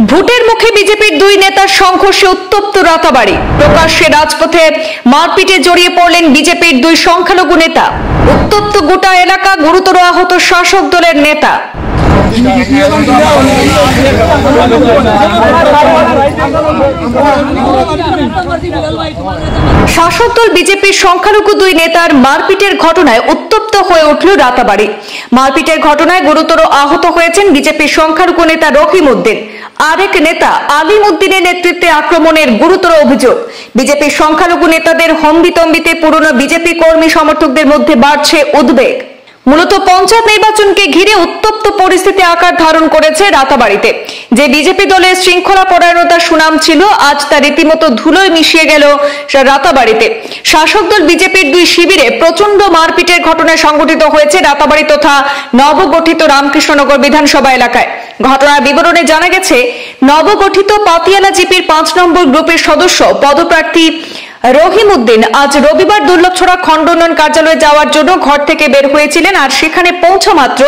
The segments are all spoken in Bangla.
ভোটের মুখে বিজেপির দুই নেতার সংঘর্ষে উত্তপ্ত রাতাবাড়ি। প্রকাশ্যে রাজপথে মারপিটে জড়িয়ে পড়লেন বিজেপির দুই সংখ্যালঘু নেতা। উত্তপ্ত গোটা এলাকা, গুরুতর আহত শাসক দলের নেতা। শাসক দল বিজেপির সংখ্যালঘু দুই নেতার মারপিটের ঘটনায় উত্তপ্ত হয়ে উঠল রাতাবাড়ি। মারপিটের ঘটনায় গুরুতর আহত হয়েছেন বিজেপির সংখ্যালঘু নেতা রহিম উদ্দিন। আরেক নেতা আলিম উদ্দিনের নেতৃত্বে আক্রমণের গুরুতর অভিযোগ। বিজেপির সংখ্যালঘু নেতাদের হম্বিতম্বিতে পুরনো বিজেপি কর্মী সমর্থকদের মধ্যে বাড়ছে উদ্বেগ। মূলত পঞ্চায়েত নির্বাচনকে ঘিরে উত্তপ্ত পরিস্থিতি আকার ধারণ করেছে রাতাবাড়িতে। যে বিজেপি দলের শৃঙ্খলা পরায়ণতার সুনাম ছিল, আজ তা রীতিমতো ধুলোয় মিশিয়ে গেল রাতাবাড়িতে। শাসক দল বিজেপির দুই শিবিরে প্রচন্ড মারপিটের ঘটনা সংঘটিত হয়েছে রাতাবাড়ি তথা নবগঠিত রামকৃষ্ণনগর বিধানসভা এলাকায়। ঘটনার বিবরণে জানা গেছে, নবগঠিত পাতিয়ালা জিপির 5 নম্বর গ্রুপের সদস্য পদপ্রার্থী রহিম উদ্দিন আজ রবিবার দুর্লভছড়া খণ্ড উন্নয়ন কার্যালয়ে যাওয়ার জন্য ঘর থেকে বের হয়েছিলেন। আর সেখানে পৌঁছা মাত্র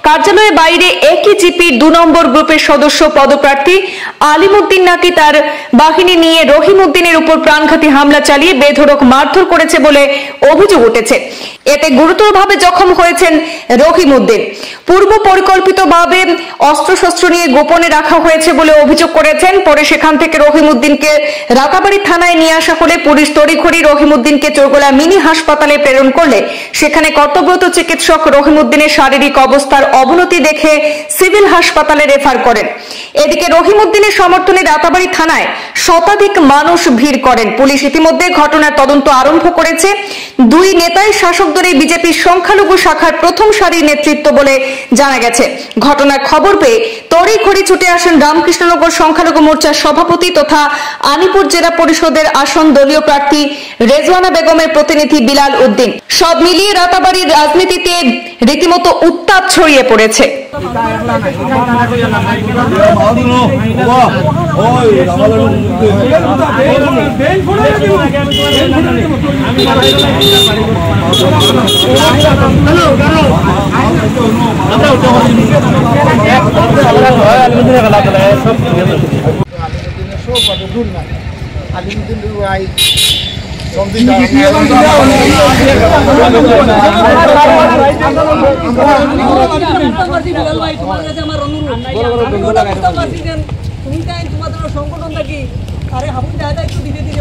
কার্যালয়ের বাইরে একই জিপির 2 নম্বর গ্রুপের সদস্য পদপ্রার্থী আলিম উদ্দিন নাকি তার বাহিনী নিয়ে রহিম উদ্দিনের উপর প্রাণঘাতী হামলা চালিয়ে বেধড়ক মারধর করেছে বলে অভিযোগ উঠেছে। এতে গুরুতরভাবে জখম হয়েছেন রহিম উদ্দিন। পূর্ব পরিকল্পিতভাবে অস্ত্রশস্ত্র নিয়ে গোপনে রাখা হয়েছে বলে অভিযোগ করেছেন। পরে সেখান থেকে রহিম উদ্দিনকে রাতাবাড়ি থানায় নিয়ে আসা হলে পুলিশ তড়িঘড়ি রহিম উদ্দিনকে চোরগোলা মিনি হাসপাতালে প্রেরণ করলে সেখানে কর্তব্যরত চিকিৎসক রহিম উদ্দিনের শারীরিক অবস্থার অবনতি দেখে সিভিল হাসপাতালে রেফার করেন। এদিকে রহিম উদ্দিনের সমর্থনে রাতাবাড়ি থানায় শতাধিক মানুষ ভিড় করেন। পুলিশ ইতিমধ্যে ঘটনার তদন্ত আরম্ভ করেছে। দুই নেতাই শাসক দলের বিজেপির সংখ্যালঘু শাখার প্রথম সারির নেতৃত্ব বলে জানা গেছে। ঘটনার খবর পেয়ে তড়িঘড়ি ছুটে আসেন রামকৃষ্ণনগর সংখ্যালঘু মোর্চার সভাপতি তথা আলিপুর জেলা পরিষদের আসন দলীয় প্রার্থী রেজওয়ানা বেগমের প্রতিনিধি বিলাল উদ্দিন। সব মিলিয়ে রাতাবাড়ির রাজনীতিতে রীতিমতো উত্তাপ ছড়িয়ে পড়েছে। সংগঠন থাকি আরে হাবুন দাদা একটু দিতে দিলে